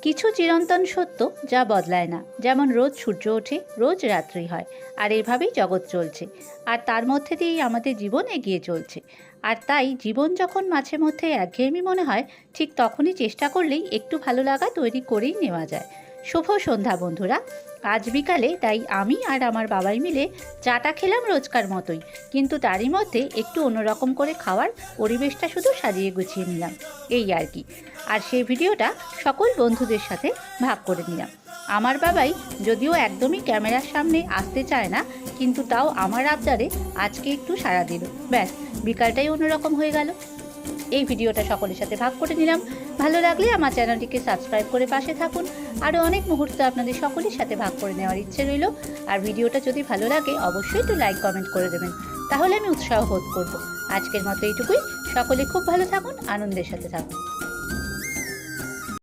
কিছু চিরন্তন সত্য যা বদলায় না, যেমন রোজ সূর্য ওঠে, রোজ রাত্রি হয়, আর এভাবেই জগৎ চলছে, আর তার মধ্যে দিয়েই আমাদের জীবন এগিয়ে চলছে। আর তাই জীবন যখন মাঝে মধ্যে একঘেয়েমি মনে হয়, ঠিক তখনই চেষ্টা করলেই একটু ভালো লাগা তৈরি করেই নেওয়া যায়। শুভ সন্ধ্যা বন্ধুরা। আজ বিকালে তাই আমি আর আমার বাবাই মিলে চাটা খেলাম রোজকার মতোই, কিন্তু তারই মধ্যে একটু অন্যরকম করে খাওয়ার পরিবেশটা শুধু সাজিয়ে গুছিয়ে নিলাম, এই আর কি। আর সেই ভিডিওটা সকল বন্ধুদের সাথে ভাগ করে নিলাম। আমার বাবাই যদিও একদমই ক্যামেরার সামনে আসতে চায় না, কিন্তু তাও আমার আবদারে আজকে একটু সাড়া দিল। ব্যাস, বিকালটাই অন্যরকম হয়ে গেল। এই ভিডিওটা সকলের সাথে ভাগ করে নিলাম। ভালো লাগলে আমার চ্যানেলটিকে সাবস্ক্রাইব করে পাশে থাকুন। আরও অনেক মুহূর্ত আপনাদের সকলের সাথে ভাগ করে নেওয়ার ইচ্ছে রইল। আর ভিডিওটা যদি ভালো লাগে অবশ্যই একটু লাইক কমেন্ট করে দেবেন, তাহলে আমি উৎসাহ বোধ করব। আজকের মতো এইটুকুই। সকলে খুব ভালো থাকুন, আনন্দের সাথে থাকুন।